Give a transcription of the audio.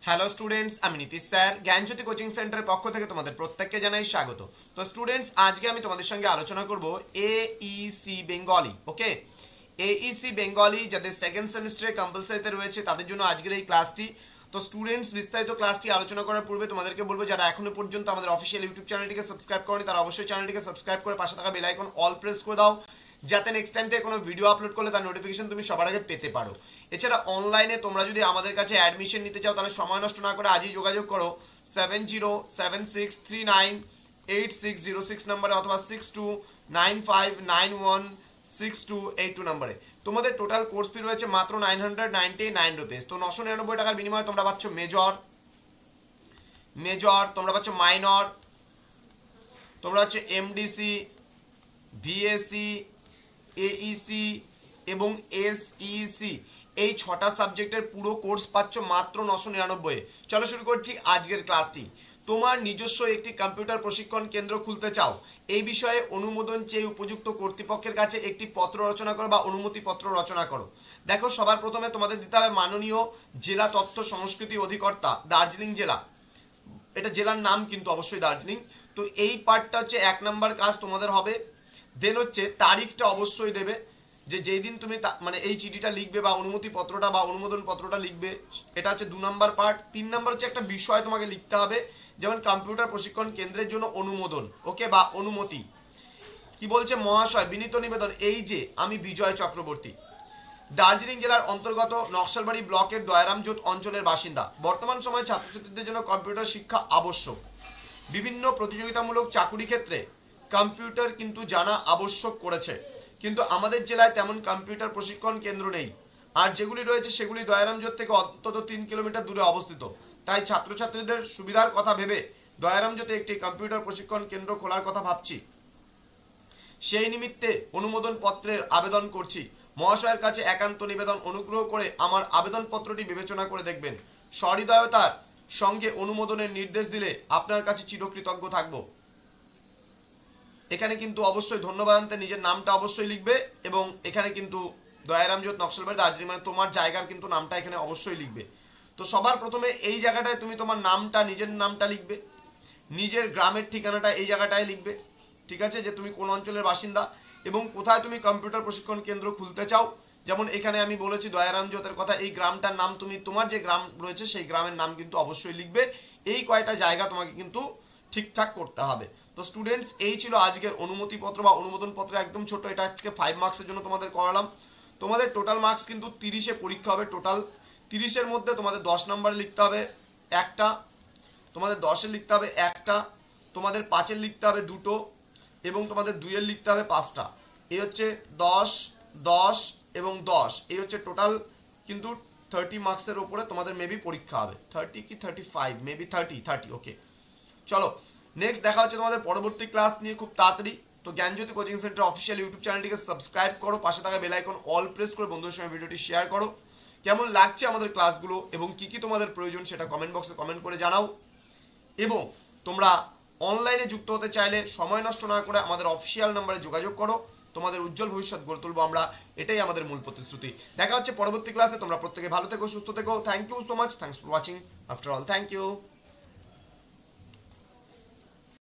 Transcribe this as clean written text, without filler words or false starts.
Hello students, আমি Nitish sir জ্ঞানজ্যোতি coaching সেন্টারের পক্ষ থেকে তোমাদের প্রত্যেককে জানাই স্বাগত। তো স্টুডেন্টস, আজকে আমি তোমাদের সঙ্গে আলোচনা করব এইসি বেঙ্গলি। ওকে, এইসি বেঙ্গলি যাদের সেকেন্ড সেমিস্টারে কম্পালসারিতে রয়েছে তাদের জন্য আজকের এই ক্লাসটি। তো স্টুডেন্টস, বিস্তারিত ক্লাসটি আলোচনা করার পূর্বে তোমাদেরকে বলবো, যারা এখনো পর্যন্ত আমাদের অফিসিয়াল ইউটিউব চ্যানেলটিকে সাবস্ক্রাইব করনি তারা অবশ্যই চ্যানেলটিকে সাবস্ক্রাইব করে পাশে থাকা বেল আইকন অল প্রেস করে দাও, যাতে নেক্সট টাইম থেকে কোনো ভিডিও আপলোড করলে তার নোটিফিকেশন তুমি সবার আগে পেতে পারো। এছাড়া অনলাইনে তোমরা যদি আমাদের কাছে অ্যাডমিশন নিতে চাও তাহলে সময় নষ্ট না করে আজই যোগাযোগ করো 7076398606 নম্বরে অথবা 6295916282 নম্বরে। তোমাদের টোটাল কোর্স ফি রয়েছে মাত্র 999 রুপিস। তো 999 টাকার বিনিময়ে তোমরা পাচ্ছ মেজর, তোমরা পাচ্ছ মাইনর, তোমরা হচ্ছে এমডিসি, ভিএসসি, এইসি এবং এসইসি, এই 6টা সাবজেক্টের পুরো কোর্স পাচ্ছ মাত্র 999। চলো শুরু করছি আজকের ক্লাসটি। তোমার নিজস্ব একটি কম্পিউটার প্রশিক্ষণ কেন্দ্র খুলতে চাও, এই বিষয়ে অনুমোদন চেয়ে উপযুক্ত কর্তৃপক্ষের কাছে একটি পত্র রচনা করো বা অনুমতি পত্র রচনা করো। দেখো, সবার প্রথমে তোমাদের দিতে হবে মাননীয় জেলা তথ্য সংস্কৃতি অধিকর্তা, দার্জিলিং জেলা। এটা জেলার নাম কিন্তু অবশ্যই দার্জিলিং। তো এই পার্টটা হচ্ছে 1 নম্বর কাজ তোমাদের হবে। দেন হচ্ছে তারিখটা অবশ্যই দেবে, যে যেই দিন তুমি মানে এই চিঠিটা লিখবে বা অনুমতি পত্রটা বা অনুমোদন পত্রটা লিখবে, এটা হচ্ছে 2 নম্বর পার্ট। 3 নম্বর হচ্ছে একটা বিষয় তোমাকে লিখতে হবে, যেমন কম্পিউটার প্রশিক্ষণ কেন্দ্রের জন্য অনুমোদন, ওকে, বা অনুমতি। কি বলছে? মহাশয়, বিনীত নিবেদন, এই যে আমি বিজয় চক্রবর্তী, দার্জিলিং জেলার অন্তর্গত নকশালবাড়ি ব্লকের দয়ারামজোত অঞ্চলের বাসিন্দা। বর্তমান সময়ে ছাত্রছাত্রীদের জন্য কম্পিউটার শিক্ষা আবশ্যক। বিভিন্ন প্রতিযোগিতামূলক চাকুরি ক্ষেত্রে কম্পিউটার কিন্তু জানা আবশ্যক করেছে, কিন্তু আমাদের জেলায় তেমন কম্পিউটার প্রশিক্ষণ কেন্দ্র নেই, আর যেগুলি রয়েছে সেগুলি দয়ারামজোত থেকে অন্তত 3 কিলোমিটার দূরে অবস্থিত। তাই ছাত্রছাত্রীদের সুবিধার কথা ভেবে দয়ারামজোতে একটি কম্পিউটার প্রশিক্ষণ কেন্দ্র খোলার কথা ভাবছি। সেই নিমিত্তে অনুমোদন পত্রের আবেদন করছি। মহাশয়ের কাছে একান্ত নিবেদন, অনুগ্রহ করে আমার আবেদনপত্রটি বিবেচনা করে দেখবেন। সহৃদয়তার সঙ্গে অনুমোদনের নির্দেশ দিলে আপনার কাছে চিরকৃতজ্ঞ থাকব। এখানে কিন্তু অবশ্যই ধন্যবাদ আনতে নিজের নামটা অবশ্যই লিখবে, এবং এখানে কিন্তু দয়ারামজোত নকশালবাড়ি দার্জিলিং মানে তোমার জায়গার কিন্তু নামটা এখানে অবশ্যই লিখবে। তো সবার প্রথমে এই জায়গাটায় তুমি তোমার নামটা, নিজের নামটা লিখবে, নিজের গ্রামের ঠিকানাটা এই জায়গাটায় লিখবে, ঠিক আছে, যে তুমি কোন অঞ্চলের বাসিন্দা এবং কোথায় তুমি কম্পিউটার প্রশিক্ষণ কেন্দ্র খুলতে চাও। যেমন এখানে আমি বলেছি দয়ারামজোতের কথা, এই গ্রামটার নাম তুমি তোমার যে গ্রাম রয়েছে সেই গ্রামের নাম কিন্তু অবশ্যই লিখবে। এই কয়টা জায়গা তোমাকে কিন্তু ঠিকঠাক করতে হবে। তো স্টুডেন্টস, এই ছিল আজকের অনুমতিপত্র বা অনুমোদন পত্র, একদম ছোট। এটা আজকে 5 মার্কসের জন্য তোমাদের করালাম। তোমাদের টোটাল মার্কস কিন্তু 30-এ পরীক্ষা হবে। টোটাল 30-এর মধ্যে তোমাদের 10 নম্বরে লিখতে হবে একটা, তোমাদের 10-এ লিখতে হবে একটা, তোমাদের 5-এর লিখতে হবে 2টো, এবং তোমাদের 2-এর লিখতে হবে 5টা। এই হচ্ছে 10, 10 এবং 10, এই হচ্ছে টোটাল কিন্তু 30 মার্কসের ওপরে তোমাদের মেবি পরীক্ষা হবে। 30 কি 35, মেবি 30। ওকে, চলো নেক্সট দেখা হচ্ছে তোমাদের পরবর্তী ক্লাস নিয়ে খুব তাড়াতাড়ি। তো জ্ঞানজ্যোতি কোচিং সেন্টার অফিসিয়াল ইউটিউব চ্যানেলটিকে সাবস্ক্রাইব করো, পাশে থাকা বেল আইকন অল প্রেস করে বন্ধুদের সঙ্গে ভিডিওটি শেয়ার করো। কেমন লাগছে আমাদের ক্লাসগুলো এবং কি কি তোমাদের প্রয়োজন সেটা কমেন্ট বক্সে কমেন্ট করে জানাও। এবং তোমরা অনলাইনে যুক্ত হতে চাইলে সময় নষ্ট না করে আমাদের অফিসিয়াল নাম্বারে যোগাযোগ করো। তোমাদের উজ্জ্বল ভবিষ্যৎ গড়ে তুলবো আমরা, এটাই আমাদের মূল প্রতিশ্রুতি। দেখা হচ্ছে পরবর্তী ক্লাসে। তোমরা প্রত্যেকে ভালো থেকো, সুস্থ থেকো। Thank you so much, thanks for watching after all, thank you.